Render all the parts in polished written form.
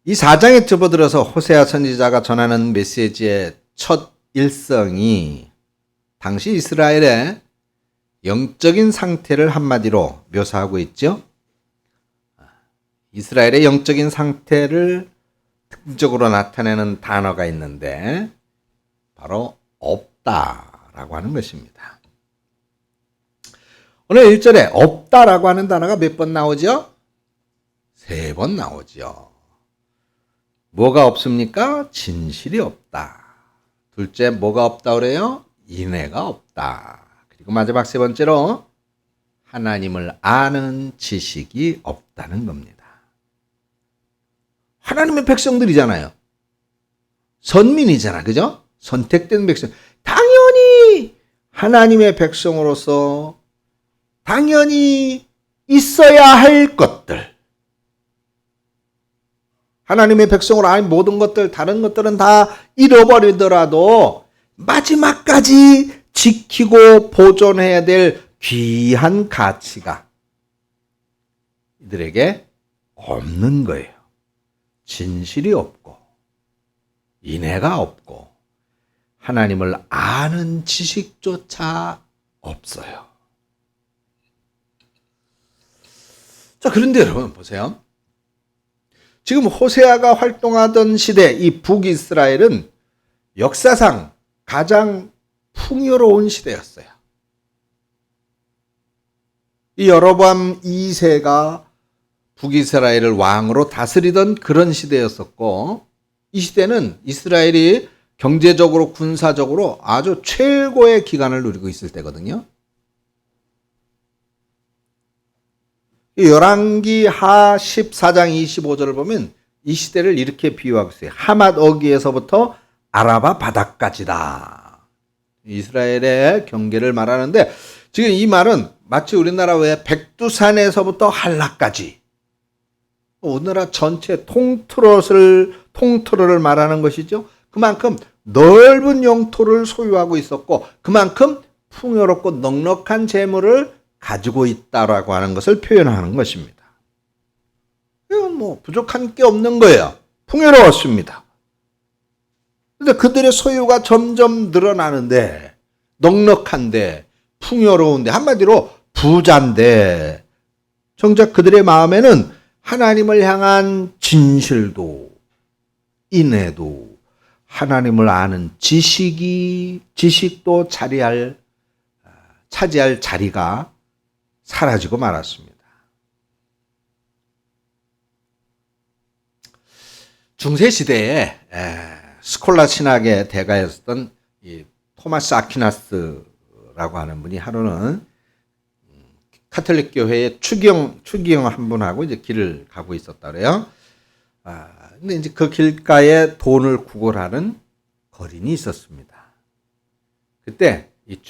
이 4장에 접어들어서 호세아 선지자가 전하는 메시지의 첫 일성이 당시 이스라엘의 영적인 상태를 한마디로 묘사하고 있죠. 이스라엘의 영적인 상태를 특징적으로 나타내는 단어가 있는데 바로 없다라고 하는 것입니다. 오늘 1절에 없다라고 하는 단어가 몇 번 나오죠? 3번 나오죠. 뭐가 없습니까? 진실이 없다. 둘째, 뭐가 없다 그래요? 인애가 없다. 그리고 마지막 3번째로 하나님을 아는 지식이 없다는 겁니다. 하나님의 백성들이잖아요. 선민이잖아. 그죠? 선택된 백성. 당연히 하나님의 백성으로서 당연히 있어야 할 것들. 하나님의 백성으로 아닌 모든 것들, 다른 것들은 다 잃어버리더라도 마지막까지 지키고 보존해야 될 귀한 가치가 이들에게 없는 거예요. 진실이 없고 인애가 없고 하나님을 아는 지식조차 없어요. 자, 그런데 여러분 보세요. 지금 호세아가 활동하던 시대 이 북이스라엘은 역사상 가장 풍요로운 시대였어요. 이 여로보암 2세가 북이스라엘을 왕으로 다스리던 그런 시대였었고, 이 시대는 이스라엘이 경제적으로 군사적으로 아주 최고의 기간을 누리고 있을 때거든요. 열왕기 하 14장 25절을 보면 이 시대를 이렇게 비유하고 있어요. 하맛 어귀에서부터 아라바 바다까지다. 이스라엘의 경계를 말하는데 지금 이 말은 마치 우리나라 왜 백두산에서부터 한라까지 우리나라 전체 통틀어를 말하는 것이죠. 그만큼 넓은 영토를 소유하고 있었고 그만큼 풍요롭고 넉넉한 재물을 가지고 있다라고 하는 것을 표현하는 것입니다. 이건 뭐 부족한 게 없는 거예요. 풍요로웠습니다. 그런데 그들의 소유가 점점 늘어나는데 넉넉한데 풍요로운데 한마디로 부자인데 정작 그들의 마음에는 하나님을 향한 진실도 인애도 하나님을 아는 지식도 차지할 자리가 사라지고 말았습니다. 중세시대에 스콜라 신학의 대가였던 이 토마스 아퀴나스라고 하는 분이 하루는 카톨릭 교회의 추기경 한 분하고 이제 길을 가고 있었다 그래요. 근데 이제 그 길가에 돈을 구걸하는 거린이 있었습니다. 그때 이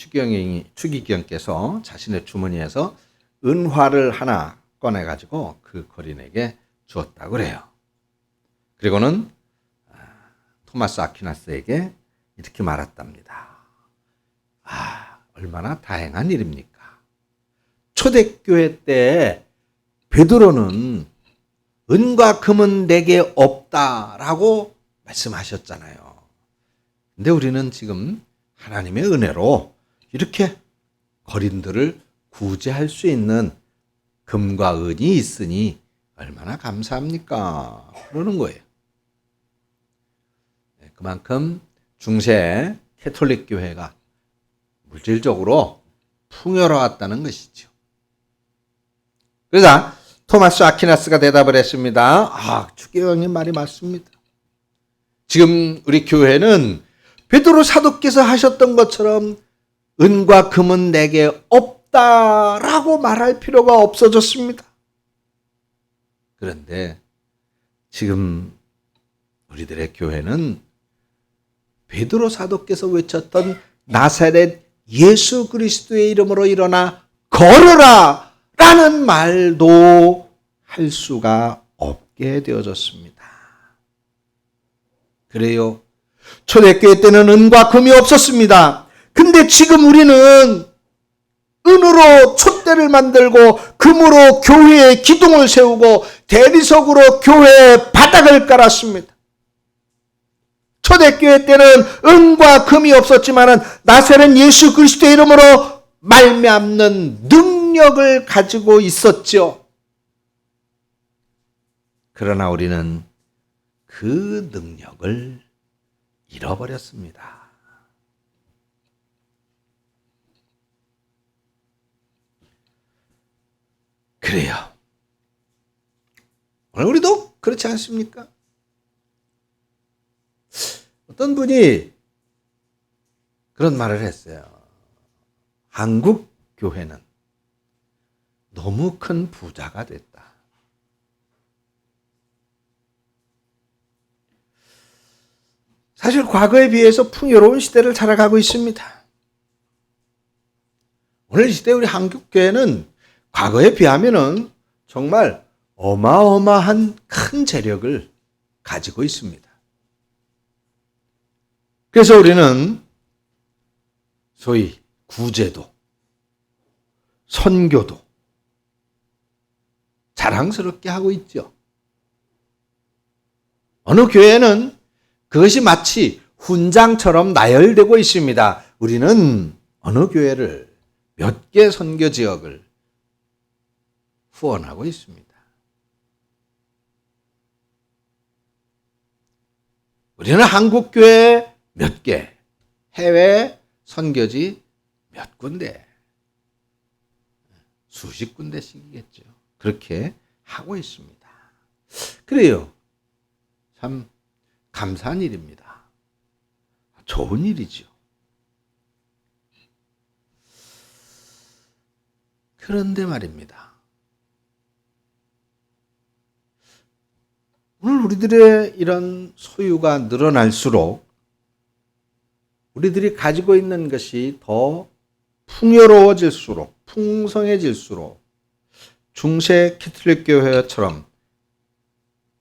추기경께서 자신의 주머니에서 은화를 하나 꺼내가지고 그 거린에게 주었다고 그래요. 그리고는 토마스 아퀴나스에게 이렇게 말했답니다. 얼마나 다행한 일입니까? 초대교회 때 베드로는 은과 금은 내게 없다라고 말씀하셨잖아요. 근데 우리는 지금 하나님의 은혜로 이렇게 거린들을 구제할 수 있는 금과 은이 있으니 얼마나 감사합니까? 그러는 거예요. 그만큼 중세 캐톨릭 교회가 물질적으로 풍요로웠다는 것이죠. 그러자 토마스 아퀴나스가 대답을 했습니다. 추기경님 말이 맞습니다. 지금 우리 교회는 베드로 사도께서 하셨던 것처럼 은과 금은 내게 없다라고 말할 필요가 없어졌습니다. 그런데 지금 우리들의 교회는 베드로 사도께서 외쳤던 나사렛 예수 그리스도의 이름으로 일어나 걸어라 라는 말도 할 수가 없게 되어졌습니다. 그래요. 초대교회 때는 은과 금이 없었습니다. 근데 지금 우리는 은으로 촛대를 만들고 금으로 교회에 기둥을 세우고 대리석으로 교회의 바닥을 깔았습니다. 초대교회 때는 은과 금이 없었지만은 나사렛 예수 그리스도의 이름으로 말미암는 능력을 가지고 있었죠. 그러나 우리는 그 능력을 잃어버렸습니다. 그래요. 오늘 우리도 그렇지 않습니까? 어떤 분이 그런 말을 했어요. 한국 교회는 너무 큰 부자가 됐다. 사실 과거에 비해서 풍요로운 시대를 살아가고 있습니다. 오늘 이 시대 우리 한국 교회는 과거에 비하면은 정말 어마어마한 큰 재력을 가지고 있습니다. 그래서 우리는 소위 구제도, 선교도 자랑스럽게 하고 있죠. 어느 교회는 그것이 마치 훈장처럼 나열되고 있습니다. 우리는 어느 교회를 몇 개 선교 지역을 후원하고 있습니다. 우리는 한국 교회 몇 개, 해외 선교지 몇 군데, 수십 군데씩이겠죠. 그렇게 하고 있습니다. 그래요. 참 감사한 일입니다. 좋은 일이죠. 그런데 말입니다. 오늘 우리들의 이런 소유가 늘어날수록 우리들이 가지고 있는 것이 더 풍요로워질수록, 풍성해질수록 중세 캐톨릭 교회처럼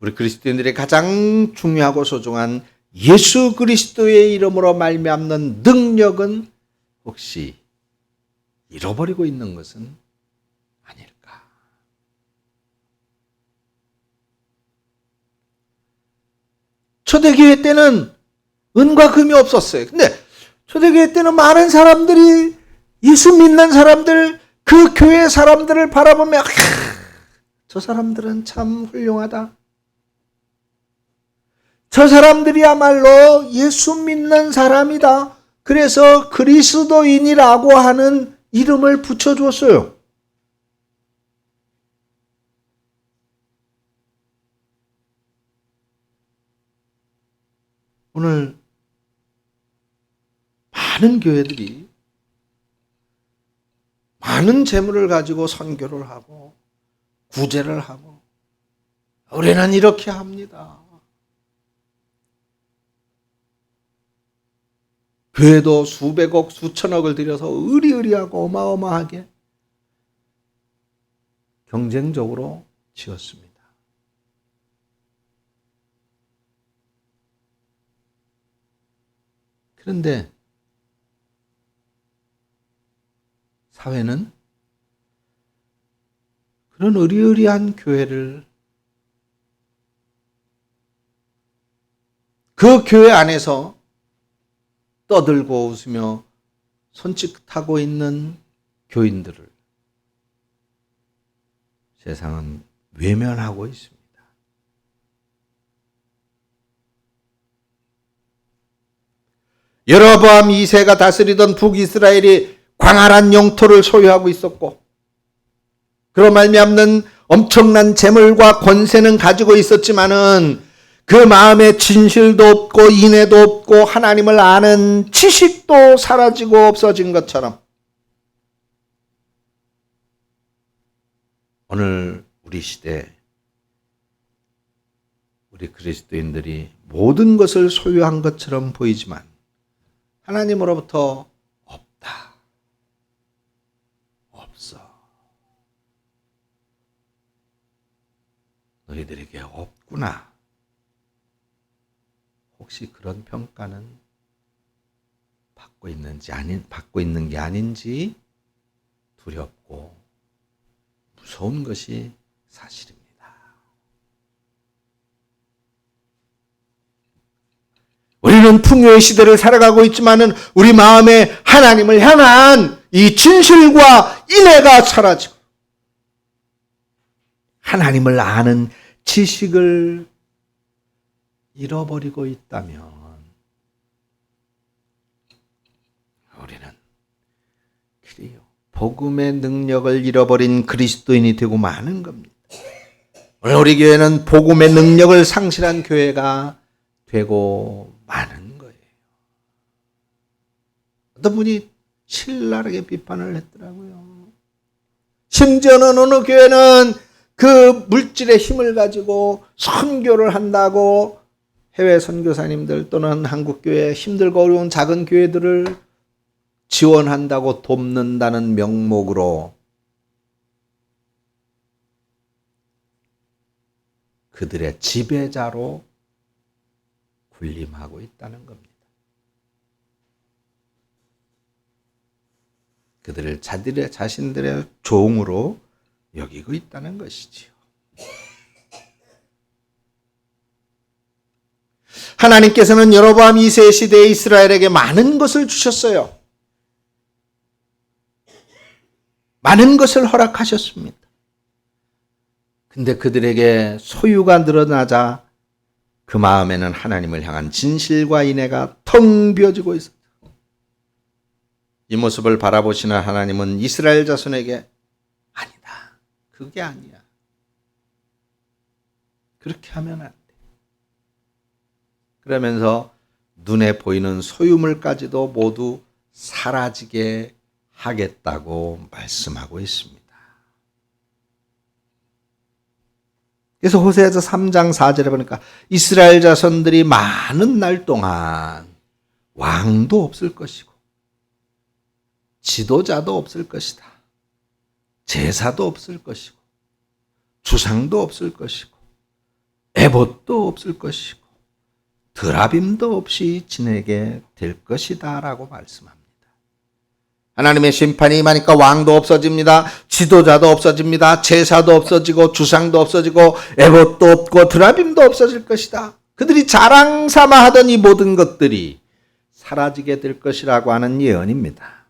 우리 그리스도인들의 가장 중요하고 소중한 예수 그리스도의 이름으로 말미암는 능력은 혹시 잃어버리고 있는 것은 아닐까? 초대교회 때는 은과 금이 없었어요. 근데 초대교회 때는 많은 사람들이 예수 믿는 사람들, 그 교회 사람들을 바라보며 저 사람들은 참 훌륭하다. 저 사람들이야말로 예수 믿는 사람이다. 그래서 그리스도인이라고 하는 이름을 붙여줬어요. 오늘 많은 교회들이 많은 재물을 가지고 선교를 하고 구제를 하고 우리는 이렇게 합니다. 교회도 수백억, 수천억을 들여서 의리의리하고 어마어마하게 경쟁적으로 지었습니다. 그런데 사회는 그런 의리의리한 교회를 그 교회 안에서 떠들고 웃으며 손짓하고 있는 교인들을 세상은 외면하고 있습니다. 여로보암 2세가 다스리던 북이스라엘이 광활한 영토를 소유하고 있었고 그로 말미암는 엄청난 재물과 권세는 가지고 있었지만은 그 마음에 진실도 없고 인애도 없고 하나님을 아는 지식도 사라지고 없어진 것처럼 오늘 우리 시대 우리 그리스도인들이 모든 것을 소유한 것처럼 보이지만 하나님으로부터 없다. 없어. 너희들에게 없구나. 혹시 그런 평가는 받고 있는 게 아닌지 두렵고 무서운 것이 사실입니다. 우리는 풍요의 시대를 살아가고 있지만은 우리 마음에 하나님을 향한 이 진실과 인애가 사라지고 하나님을 아는 지식을 잃어버리고 있다면 우리는 그래요. 복음의 능력을 잃어버린 그리스도인이 되고 마는 겁니다. 오늘 우리 교회는 복음의 능력을 상실한 교회가 되고 마는 거예요. 어떤 분이 신랄하게 비판을 했더라고요. 심지어는 어느 교회는 그 물질의 힘을 가지고 선교를 한다고 해외 선교사님들 또는 한국교회 힘들고 어려운 작은 교회들을 지원한다고 돕는다는 명목으로 그들의 지배자로 군림하고 있다는 겁니다. 그들을 자신들의 종으로 여기고 있다는 것이지요. 하나님께서는 여로보암 2세 시대에 이스라엘에게 많은 것을 주셨어요. 많은 것을 허락하셨습니다. 근데 그들에게 소유가 늘어나자 그 마음에는 하나님을 향한 진실과 인애가 텅 비어지고 있었다. 이 모습을 바라보시는 하나님은 이스라엘 자손에게 아니다. 그게 아니야. 그렇게 하면 안 돼. 그러면서 눈에 보이는 소유물까지도 모두 사라지게 하겠다고 말씀하고 있습니다. 그래서 호세아서 3장 4절에 보니까 이스라엘 자손들이 많은 날 동안 왕도 없을 것이고 지도자도 없을 것이다. 제사도 없을 것이고 주상도 없을 것이고 에봇도 없을 것이고 드라빔도 없이 지내게 될 것이다 라고 말씀합니다. 하나님의 심판이 임하니까 왕도 없어집니다. 지도자도 없어집니다. 제사도 없어지고 주상도 없어지고 에봇도 없고 드라빔도 없어질 것이다. 그들이 자랑 삼아 하던 이 모든 것들이 사라지게 될 것이라고 하는 예언입니다.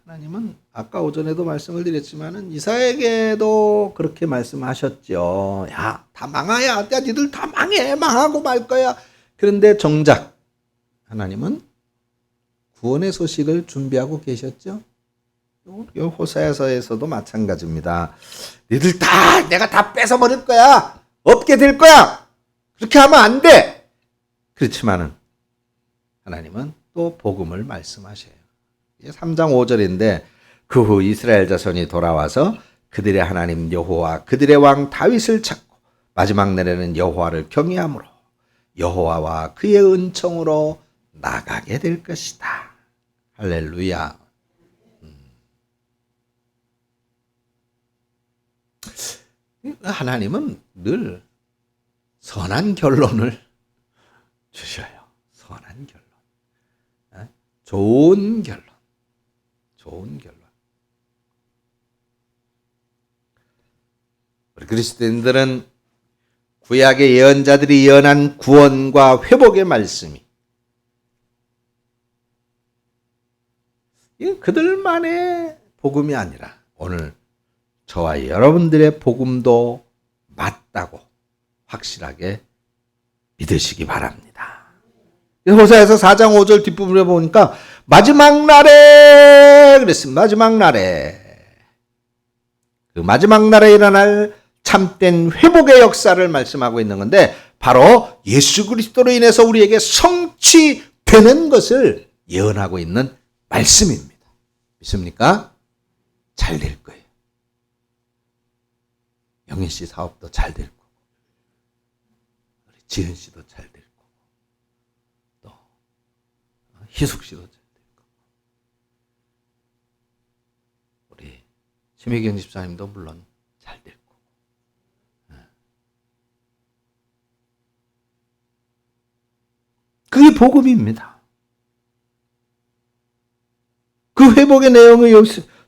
하나님은 아까 오전에도 말씀을 드렸지만은 이사야에게도 그렇게 말씀하셨죠. 야, 다 망하야. 야, 니들 다 망해. 망하고 말 거야. 그런데 정작 하나님은 구원의 소식을 준비하고 계셨죠. 호세아서에서도 마찬가지입니다. 니들 다 내가 다 뺏어버릴 거야. 없게 될 거야. 그렇게 하면 안 돼. 그렇지만은 하나님은 또 복음을 말씀하셔요. 3장 5절인데 그 후 이스라엘 자손이 돌아와서 그들의 하나님 여호와 그들의 왕 다윗을 찾고 마지막 날에는 여호와를 경외함으로 여호와와 그의 은총으로 나가게 될 것이다. 할렐루야. 하나님은 늘 선한 결론을 주셔요. 선한 결론. 좋은 결론. 좋은 결론. 우리 그리스도인들은 구약의 예언자들이 예언한 구원과 회복의 말씀이 그들만의 복음이 아니라 오늘 저와 여러분들의 복음도 맞다고 확실하게 믿으시기 바랍니다. 호세아서 4장 5절 뒷부분에 보니까 마지막 날에 그랬습니다. 마지막 날에 그 마지막 날에 일어날 참된 회복의 역사를 말씀하고 있는 건데 바로 예수 그리스도로 인해서 우리에게 성취되는 것을 예언하고 있는 말씀입니다. 믿습니까? 잘 될 거예요. 영희 씨 사업도 잘 될 거고 우리 지은 씨도 잘 될 거고 또 희숙 씨도 잘 될 거고 우리 심혜경 집사님도 물론 잘 될 거고 그게 복음입니다. 그 회복의 내용을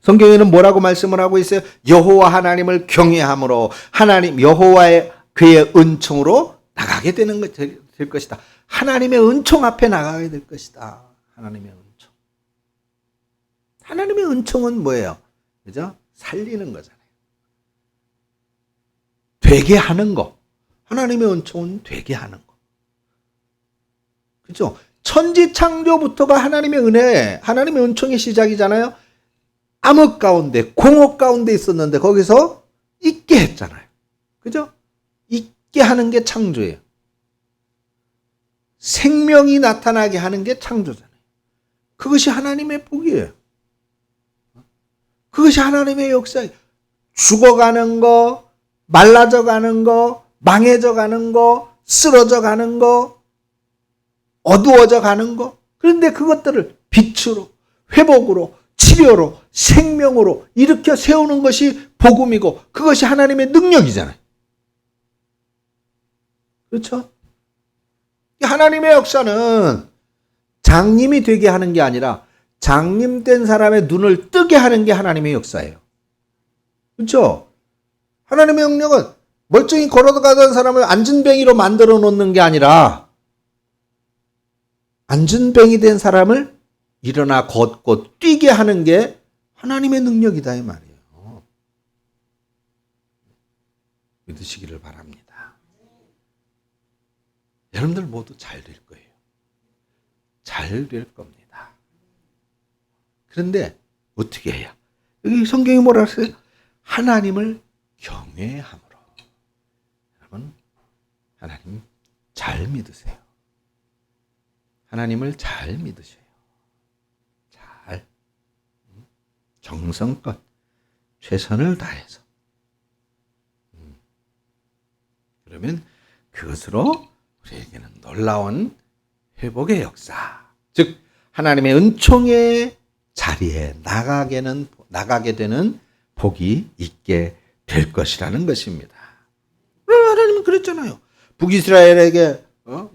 성경에는 뭐라고 말씀을 하고 있어요? 여호와 하나님을 경외함으로 하나님 여호와의 그의 은총으로 나가게 될 것이다. 하나님의 은총 앞에 나가게 될 것이다. 하나님의 은총. 하나님의 은총은 뭐예요? 그죠? 살리는 거잖아요. 되게 하는 거. 하나님의 은총은 되게 하는 거. 그죠? 천지 창조부터가 하나님의 은혜, 하나님의 은총의 시작이잖아요. 암흑 가운데, 공허 가운데 있었는데 거기서 있게 했잖아요. 그죠? 있게 하는 게 창조예요. 생명이 나타나게 하는 게 창조잖아요. 그것이 하나님의 복이에요. 그것이 하나님의 역사예요. 죽어가는 거, 말라져 가는 거, 망해져 가는 거, 쓰러져 가는 거, 어두워져 가는 거. 그런데 그것들을 빛으로, 회복으로, 치료로, 생명으로 일으켜 세우는 것이 복음이고 그것이 하나님의 능력이잖아요. 그렇죠? 하나님의 역사는 장님이 되게 하는 게 아니라 장님된 사람의 눈을 뜨게 하는 게 하나님의 역사예요. 그렇죠? 하나님의 능력은 멀쩡히 걸어가던 사람을 안진뱅이로 만들어 놓는 게 아니라 안진뱅이 된 사람을 일어나 걷고 뛰게 하는 게 하나님의 능력이다 이 말이에요. 믿으시기를 바랍니다. 여러분들 모두 잘 될 거예요. 잘 될 겁니다. 그런데 어떻게 해야? 여기 성경이 뭐라 그랬어요? 하나님을 경외함으로. 여러분, 하나님 잘 믿으세요. 하나님을 잘 믿으세요. 잘. 정성껏 최선을 다해서. 그러면 그것으로 우리에게는 놀라운 회복의 역사, 즉 하나님의 은총의 자리에 나가게 되는 복이 있게 될 것이라는 것입니다. 하나님은 그랬잖아요. 북이스라엘에게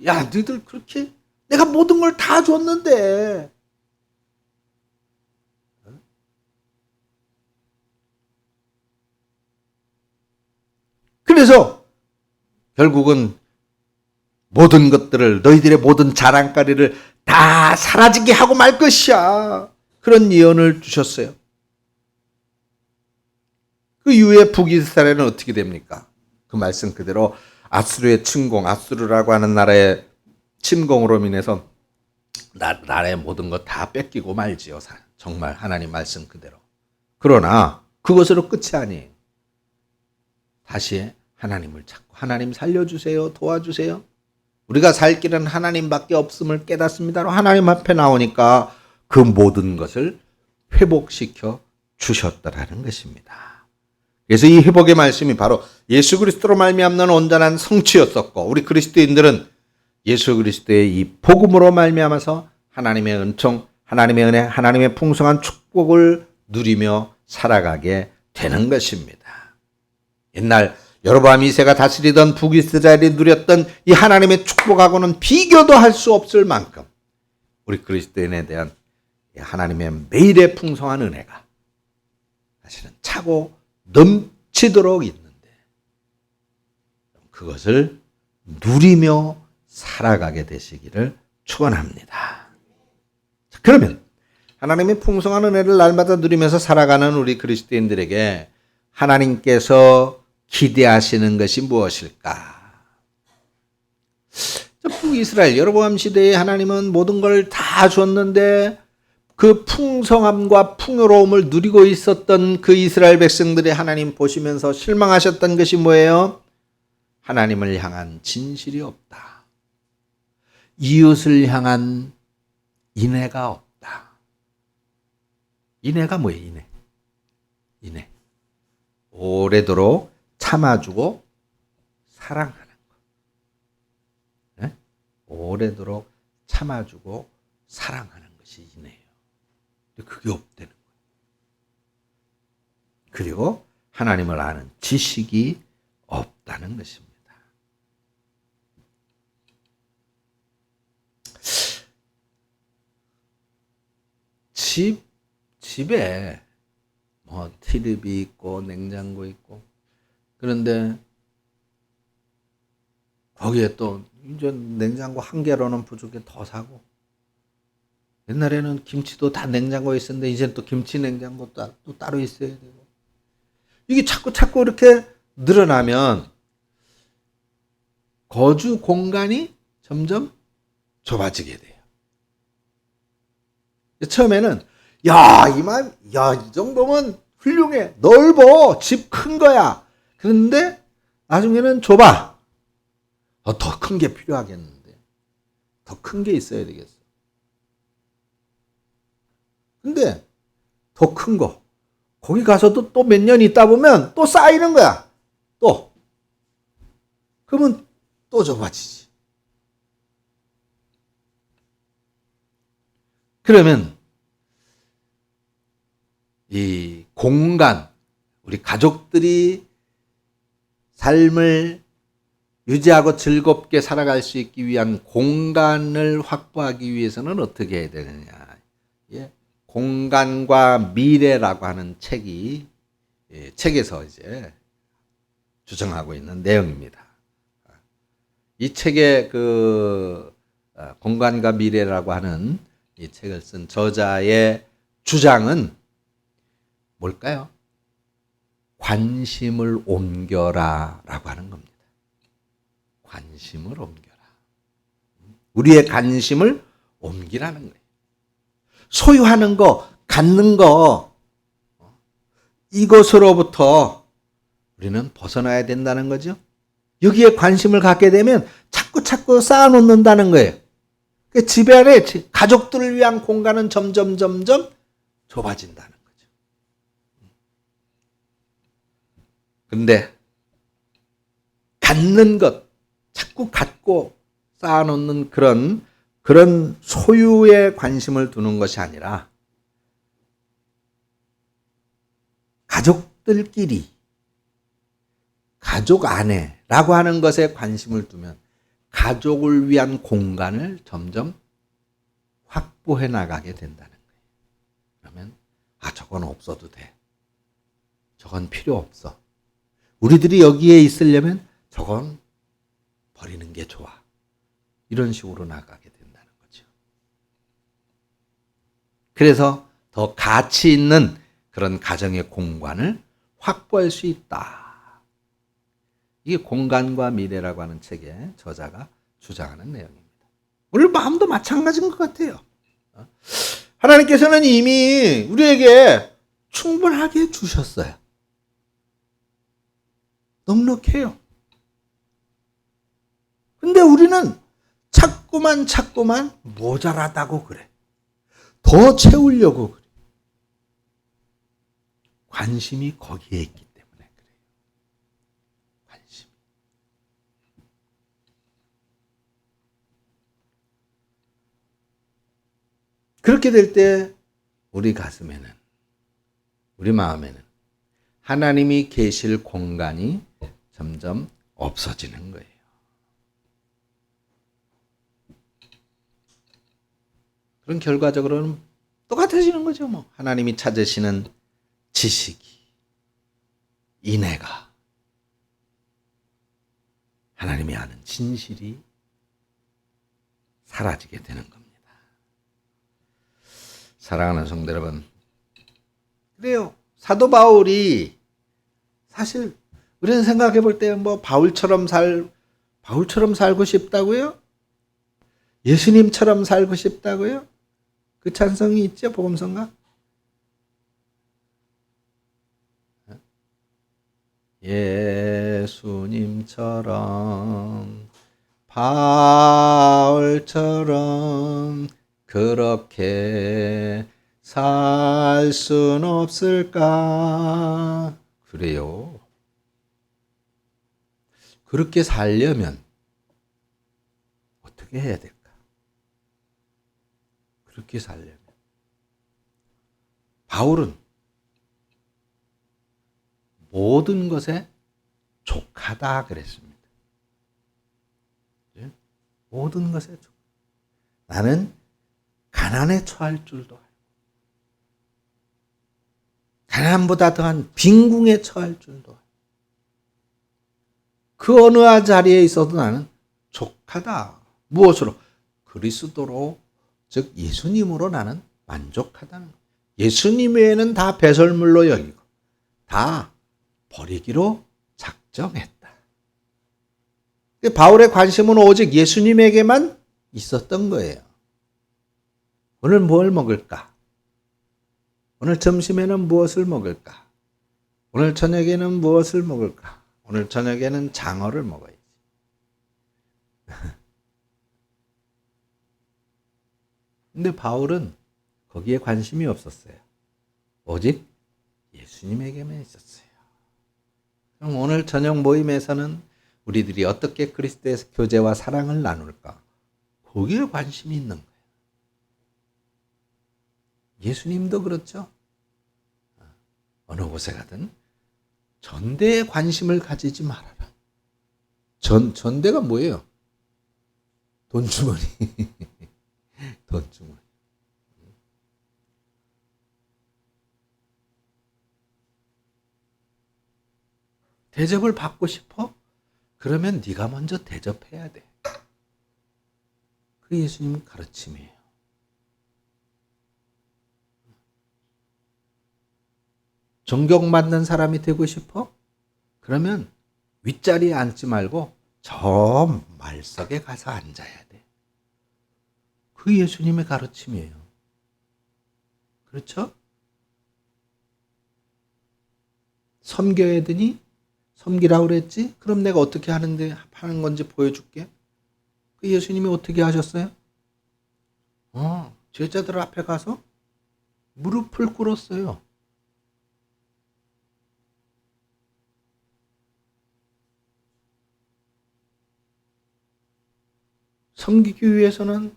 야 너희들 그렇게 내가 모든 걸 다 줬는데 그래서 결국은 모든 것들을 너희들의 모든 자랑거리를 다 사라지게 하고 말 것이야. 그런 예언을 주셨어요. 그 이후에 북이스라엘은 어떻게 됩니까? 그 말씀 그대로 아수르의 침공, 아수르라고 하는 나라의 침공으로 인해서 나라의 모든 것 다 뺏기고 말지요. 정말 하나님 말씀 그대로. 그러나 그것으로 끝이 아니에요. 다시 하나님을 찾고 하나님 살려주세요. 도와주세요. 우리가 살 길은 하나님밖에 없음을 깨닫습니다. 하나님 앞에 나오니까 그 모든 것을 회복시켜 주셨다라는 것입니다. 그래서 이 회복의 말씀이 바로 예수 그리스도로 말미암는 온전한 성취였었고 우리 그리스도인들은 예수 그리스도의 이 복음으로 말미암아서 하나님의 은총, 하나님의 은혜, 하나님의 풍성한 축복을 누리며 살아가게 되는 것입니다. 옛날 여로보암 2세가 다스리던 북이스라엘이 누렸던 이 하나님의 축복하고는 비교도 할 수 없을 만큼 우리 그리스도인에 대한 하나님의 매일의 풍성한 은혜가 사실은 차고 넘치도록 있는데 그것을 누리며 살아가게 되시기를 축원합니다. 그러면 하나님의 풍성한 은혜를 날마다 누리면서 살아가는 우리 그리스도인들에게 하나님께서 기대하시는 것이 무엇일까? 북이스라엘 여로보암 시대에 하나님은 모든 걸 다 줬는데 그 풍성함과 풍요로움을 누리고 있었던 그 이스라엘 백성들이 하나님 보시면서 실망하셨던 것이 뭐예요? 하나님을 향한 진실이 없다. 이웃을 향한 인애가 없다. 인애가 뭐예요? 인애. 오래도록 참아주고 사랑하는 것. 네? 오래도록 참아주고 사랑하는 것이 인애예요. 근데 그게 없다는 거예요. 그리고 하나님을 아는 지식이 없다는 것입니다. 집에 뭐 TV비 있고 냉장고 있고 그런데 거기에 또 이제 냉장고 한 개로는 부족해 더 사고. 옛날에는 김치도 다 냉장고에 있었는데 이제는 또 김치 냉장고 또 따로 있어야 되고. 이게 자꾸 이렇게 늘어나면 거주 공간이 점점 좁아지게 돼요. 처음에는 이 정도면 훌륭해. 넓어. 집 큰 거야. 그런데 나중에는 좁아. 더 큰 게 필요하겠는데. 더 큰 게 있어야 되겠어. 근데 더 큰 거. 거기 가서도 또 몇 년 있다 보면 또 쌓이는 거야. 또. 그러면 또 좁아지지. 그러면 이 공간, 우리 가족들이 삶을 유지하고 즐겁게 살아갈 수 있기 위한 공간을 확보하기 위해서는 어떻게 해야 되느냐. 예. 공간과 미래라고 하는 책에서 이제 주장하고 있는 내용입니다. 이 책의 공간과 미래라고 하는 이 책을 쓴 저자의 주장은 뭘까요? 관심을 옮겨라 라고 하는 겁니다. 관심을 옮겨라. 우리의 관심을 옮기라는 거예요. 소유하는 거, 갖는 거, 이것으로부터 우리는 벗어나야 된다는 거죠. 여기에 관심을 갖게 되면 자꾸 쌓아놓는다는 거예요. 집 안에 가족들을 위한 공간은 점점 좁아진다는 거죠. 근데 갖는 것, 자꾸 갖고 쌓아놓는 그런 소유에 관심을 두는 것이 아니라 가족들끼리 가족 안에라고 하는 것에 관심을 두면 가족을 위한 공간을 점점 확보해 나가게 된다는 거예요. 그러면 저건 없어도 돼. 저건 필요 없어. 우리들이 여기에 있으려면 저건 버리는 게 좋아. 이런 식으로 나가게 된다는 거죠. 그래서 더 가치 있는 그런 가정의 공간을 확보할 수 있다. 이게 공간과 미래라고 하는 책의 저자가 주장하는 내용입니다. 우리 마음도 마찬가지인 것 같아요. 하나님께서는 이미 우리에게 충분하게 주셨어요. 넉넉해요. 근데 우리는 자꾸만 모자라다고 그래. 더 채우려고 그래. 관심이 거기에 있기 때문에 그래요. 관심. 그렇게 될 때 우리 가슴에는, 우리 마음에는 하나님이 계실 공간이 점점 없어지는 거예요. 그런 결과적으로는 똑같아지는 거죠. 하나님이 찾으시는 지식이, 인애가, 하나님이 아는 진실이 사라지게 되는 겁니다. 사랑하는 성도 여러분, 그래요. 사도 바울이 사실 우리는 생각해 볼 때 바울처럼 살고 싶다고요? 예수님처럼 살고 싶다고요? 그 찬성이 있죠, 복음성가? 예수님처럼, 바울처럼 그렇게 살 순 없을까? 그래요. 그렇게 살려면 어떻게 해야 될까? 그렇게 살려면 바울은 모든 것에 족하다 그랬습니다. 모든 것에 족. 나는 가난에 처할 줄도 알고 가난보다 더한 빈궁에 처할 줄도 알고 그 어느 자리에 있어도 나는 족하다. 무엇으로? 그리스도로, 즉 예수님으로 나는 만족하다는 거예요. 예수님 외에는 다 배설물로 여기고 다 버리기로 작정했다. 바울의 관심은 오직 예수님에게만 있었던 거예요. 오늘 뭘 먹을까? 오늘 점심에는 무엇을 먹을까? 오늘 저녁에는 무엇을 먹을까? 오늘 저녁에는 장어를 먹어야지. 근데 바울은 거기에 관심이 없었어요. 오직 예수님에게만 있었어요. 그럼 오늘 저녁 모임에서는 우리들이 어떻게 그리스도의 교제와 사랑을 나눌까? 거기에 관심이 있는 거예요. 예수님도 그렇죠. 어느 곳에 가든 전대에 관심을 가지지 말아라. 전대가 뭐예요? 돈주머니. 돈주머니. 대접을 받고 싶어? 그러면 네가 먼저 대접해야 돼. 그 예수님 가르침이에요. 존경받는 사람이 되고 싶어? 그러면 윗자리에 앉지 말고 저 말석에 가서 앉아야 돼. 그 예수님의 가르침이에요. 그렇죠? 섬겨야 되니? 섬기라고 그랬지? 그럼 내가 어떻게 하는 건지 보여줄게. 그 예수님이 어떻게 하셨어요? 제자들 앞에 가서 무릎을 꿇었어요. 섬기기 위해서는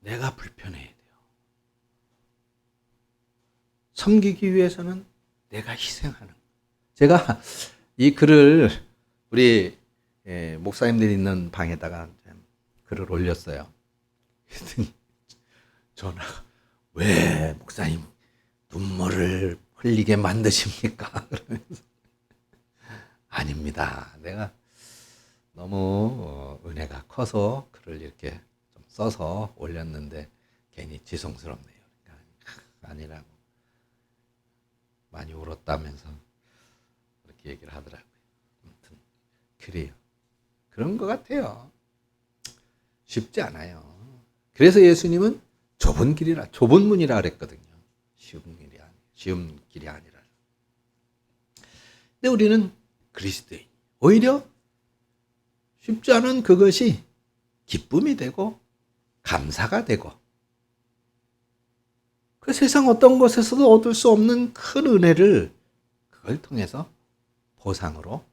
내가 불편해야 돼요. 섬기기 위해서는 내가 희생하는 거예요. 제가 이 글을 우리 목사님들이 있는 방에다가 글을 올렸어요. 그랬더니 전화가, 왜 목사님 눈물을 흘리게 만드십니까? 그러면서 아닙니다. 내가 너무 은혜가 커서 글을 이렇게 좀 써서 올렸는데 괜히 지성스럽네요. 그러니까 아니라고. 많이 울었다면서 그렇게 얘기를 하더라고요. 아무튼 그래요. 그런 것 같아요. 쉽지 않아요. 그래서 예수님은 좁은 문이라 그랬거든요. 쉬운 길이 아니라. 근데 우리는 그리스도인. 오히려 쉽지 않은 그것이 기쁨이 되고 감사가 되고 그 세상 어떤 곳에서도 얻을 수 없는 큰 은혜를 그걸 통해서 보상으로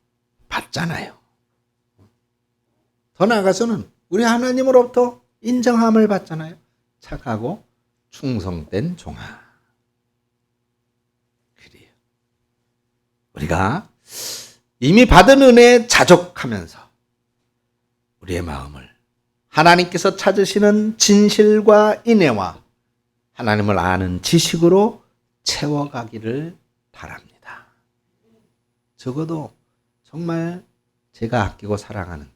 받잖아요. 더 나아가서는 우리 하나님으로부터 인정함을 받잖아요. 착하고 충성된 종아. 그래요. 우리가 이미 받은 은혜에 자족하면서 우리의 마음을 하나님께서 찾으시는 진실과 인애와 하나님을 아는 지식으로 채워가기를 바랍니다. 적어도 정말 제가 아끼고 사랑하는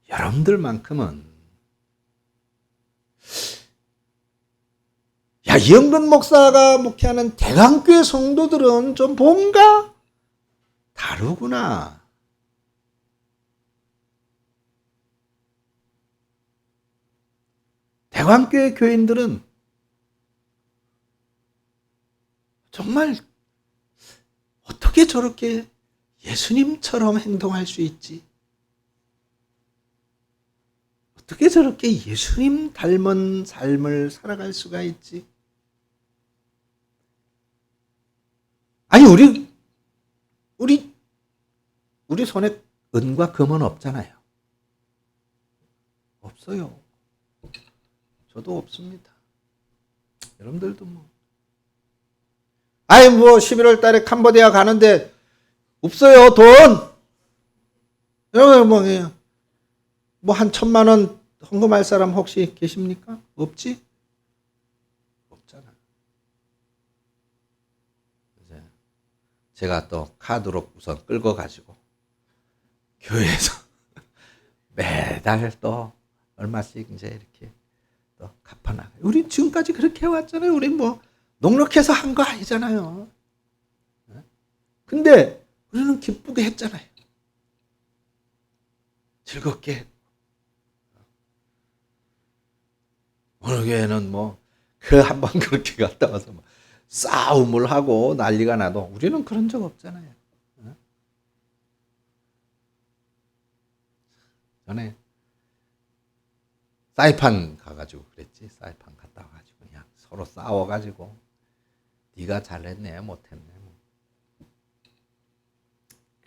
여러분들만큼은 이영근 목사가 목회하는 대강교회 성도들은 좀 뭔가 다르구나. 대강교회 교인들은 정말 어떻게 저렇게 예수님처럼 행동할 수 있지? 어떻게 저렇게 예수님 닮은 삶을 살아갈 수가 있지? 아니, 우리 손에 은과 금은 없잖아요. 없어요. 저도 없습니다. 여러분들도 뭐. 11월 달에 캄보디아 가는데 없어요, 돈. 여러분 뭐 한 1,000만 원 헌금할 사람 혹시 계십니까? 없지? 없잖아. 제가 또 카드로 우선 끌고 가지고 교회에서 매달 또 얼마씩 이제 이렇게 또 갚아나가요. 우리 지금까지 그렇게 해왔잖아요. 우리 뭐 넉넉해서 한 거 아니잖아요. 근데 우리는 기쁘게 했잖아요. 즐겁게. 어느 교회는 뭐 그 한 번 그렇게 갔다 와서 뭐 싸움을 하고 난리가 나도 우리는 그런 적 없잖아요. 전에 사이판 가가지고 그랬지. 사이판 갔다 와가지고 그냥 서로 싸워가지고 네가 잘했네 못했네.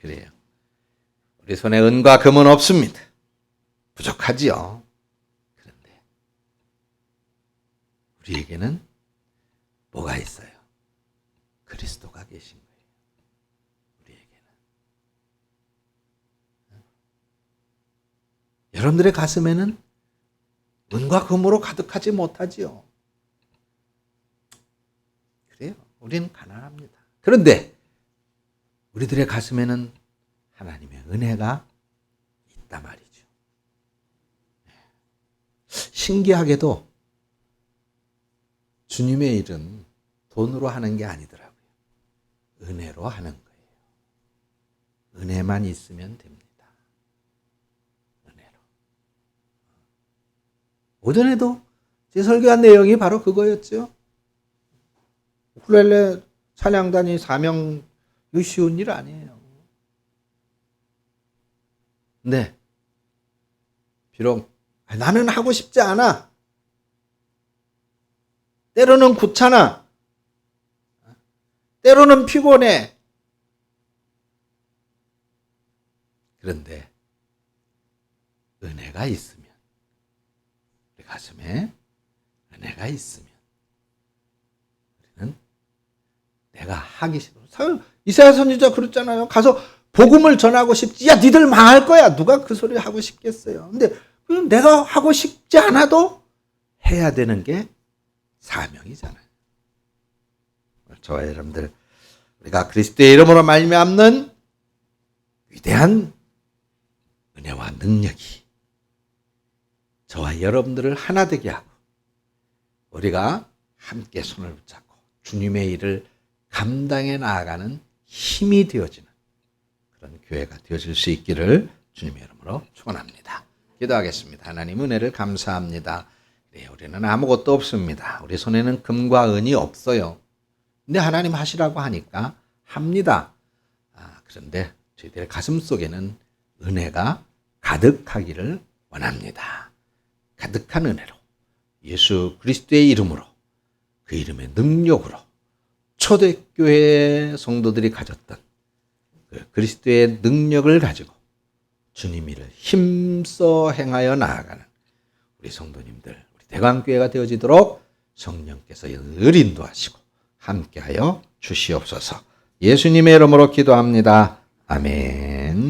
그래요. 우리 손에 은과 금은 없습니다. 부족하지요. 그런데 우리에게는 뭐가 있어요? 그리스도가 계신 거예요. 우리에게는. 여러분들의 가슴에는 은과 금으로 가득하지 못하지요. 그래요. 우리는 가난합니다. 그런데 우리들의 가슴에는 하나님의 은혜가 있단 말이죠. 신기하게도 주님의 일은 돈으로 하는 게 아니더라고요. 은혜로 하는 거예요. 은혜만 있으면 됩니다. 은혜로. 오전에도 제 설교한 내용이 바로 그거였죠. 우쿨렐레 찬양단이 사명 이거 쉬운 일 아니에요. 근데 비록 나는 하고 싶지 않아. 때로는 귀찮아. 때로는 피곤해. 그런데 은혜가 있으면 우리 가슴에 은혜가 있으면 우리는 내가 하기 싫어. 이사야 선지자 그랬잖아요. 가서 복음을 전하고 싶지. 야, 니들 망할 거야. 누가 그 소리 하고 싶겠어요. 근데 내가 하고 싶지 않아도 해야 되는 게 사명이잖아요. 저와 여러분들 우리가 그리스도의 이름으로 말미암는 위대한 은혜와 능력이 저와 여러분들을 하나 되게 하고 우리가 함께 손을 붙잡고 주님의 일을 감당해 나아가는 힘이 되어지는 그런 교회가 되어질 수 있기를 주님의 이름으로 축원합니다. 기도하겠습니다. 하나님 은혜를 감사합니다. 네, 우리는 아무것도 없습니다. 우리 손에는 금과 은이 없어요. 근데 하나님 하시라고 하니까 합니다. 그런데 저희들의 가슴 속에는 은혜가 가득하기를 원합니다. 가득한 은혜로 예수 그리스도의 이름으로 그 이름의 능력으로 초대교회 성도들이 가졌던 그 그리스도의 능력을 가지고 주님 일을 힘써 행하여 나아가는 우리 성도님들, 우리 대광교회가 되어지도록 성령께서 늘 인도하시고 함께하여 주시옵소서. 예수님의 이름으로 기도합니다. 아멘.